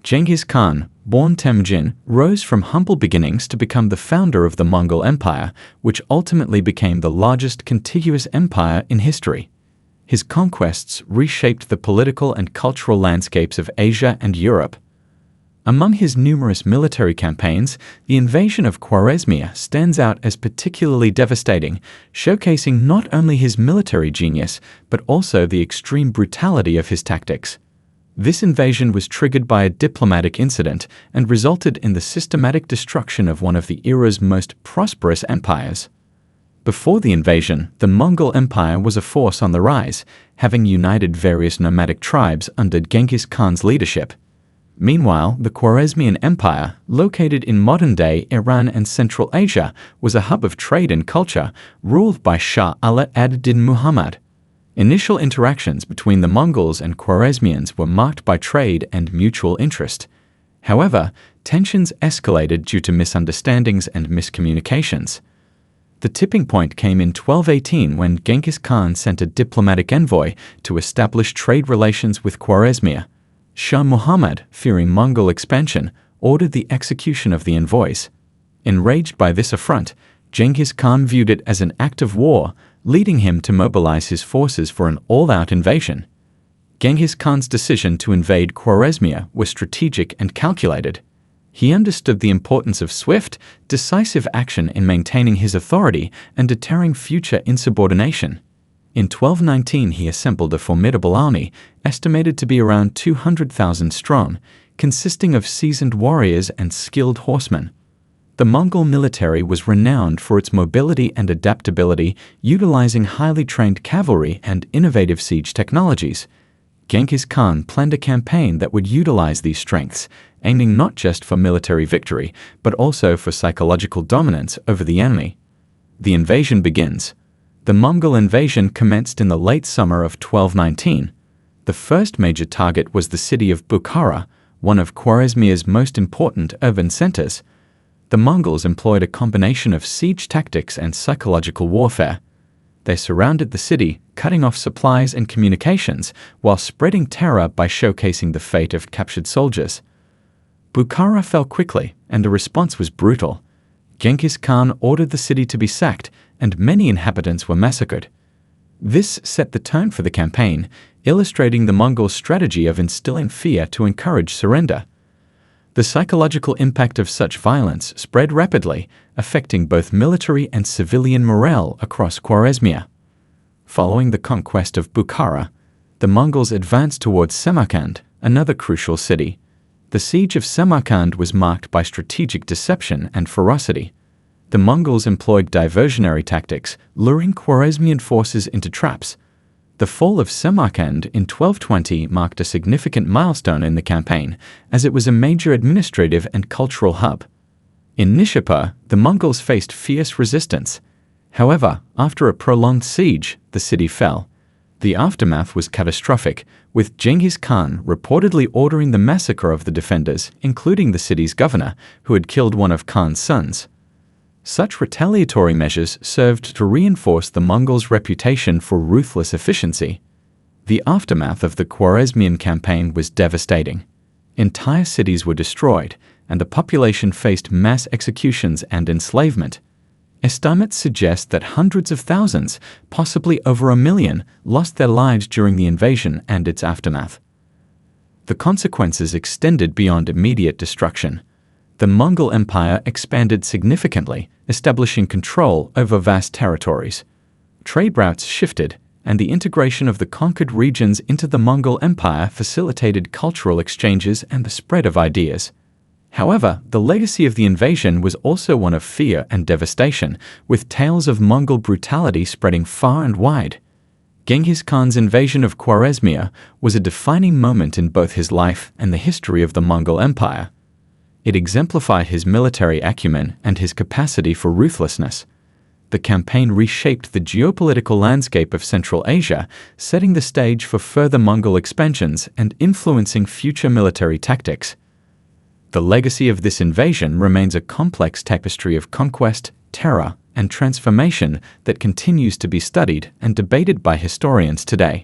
Genghis Khan, born Temujin, rose from humble beginnings to become the founder of the Mongol Empire, which ultimately became the largest contiguous empire in history. His conquests reshaped the political and cultural landscapes of Asia and Europe. Among his numerous military campaigns, the invasion of Khwarezmia stands out as particularly devastating, showcasing not only his military genius, but also the extreme brutality of his tactics. This invasion was triggered by a diplomatic incident and resulted in the systematic destruction of one of the era's most prosperous empires. Before the invasion, the Mongol Empire was a force on the rise, having united various nomadic tribes under Genghis Khan's leadership. Meanwhile, the Khwarezmian Empire, located in modern-day Iran and Central Asia, was a hub of trade and culture, ruled by Shah Ala ad-Din Muhammad. Initial interactions between the Mongols and Khwarezmians were marked by trade and mutual interest. However, tensions escalated due to misunderstandings and miscommunications. The tipping point came in 1218 when Genghis Khan sent a diplomatic envoy to establish trade relations with Khwarezmia. Shah Muhammad, fearing Mongol expansion, ordered the execution of the envoys. Enraged by this affront, Genghis Khan viewed it as an act of war, leading him to mobilize his forces for an all-out invasion. Genghis Khan's decision to invade Khwarezmia was strategic and calculated. He understood the importance of swift, decisive action in maintaining his authority and deterring future insubordination. In 1219 he assembled a formidable army, estimated to be around 200,000 strong, consisting of seasoned warriors and skilled horsemen. The Mongol military was renowned for its mobility and adaptability, utilizing highly trained cavalry and innovative siege technologies. Genghis Khan planned a campaign that would utilize these strengths, aiming not just for military victory, but also for psychological dominance over the enemy. The invasion begins. The Mongol invasion commenced in the late summer of 1219. The first major target was the city of Bukhara, one of Khwarezmia's most important urban centers. The Mongols employed a combination of siege tactics and psychological warfare. They surrounded the city, cutting off supplies and communications, while spreading terror by showcasing the fate of captured soldiers. Bukhara fell quickly, and the response was brutal. Genghis Khan ordered the city to be sacked, and many inhabitants were massacred. This set the tone for the campaign, illustrating the Mongols' strategy of instilling fear to encourage surrender. The psychological impact of such violence spread rapidly, affecting both military and civilian morale across Khwarezmia. Following the conquest of Bukhara, the Mongols advanced towards Samarkand, another crucial city. The siege of Samarkand was marked by strategic deception and ferocity. The Mongols employed diversionary tactics, luring Khwarezmian forces into traps. The fall of Samarkand in 1220 marked a significant milestone in the campaign, as it was a major administrative and cultural hub. In Nishapur, the Mongols faced fierce resistance. However, after a prolonged siege, the city fell. The aftermath was catastrophic, with Genghis Khan reportedly ordering the massacre of the defenders, including the city's governor, who had killed one of Khan's sons. Such retaliatory measures served to reinforce the Mongols' reputation for ruthless efficiency. The aftermath of the Khwarezmian campaign was devastating. Entire cities were destroyed, and the population faced mass executions and enslavement. Estimates suggest that hundreds of thousands, possibly over 1 million, lost their lives during the invasion and its aftermath. The consequences extended beyond immediate destruction. The Mongol Empire expanded significantly, establishing control over vast territories. Trade routes shifted, and the integration of the conquered regions into the Mongol Empire facilitated cultural exchanges and the spread of ideas. However, the legacy of the invasion was also one of fear and devastation, with tales of Mongol brutality spreading far and wide. Genghis Khan's invasion of Khwarezmia was a defining moment in both his life and the history of the Mongol Empire. It exemplified his military acumen and his capacity for ruthlessness. The campaign reshaped the geopolitical landscape of Central Asia, setting the stage for further Mongol expansions and influencing future military tactics. The legacy of this invasion remains a complex tapestry of conquest, terror, and transformation that continues to be studied and debated by historians today.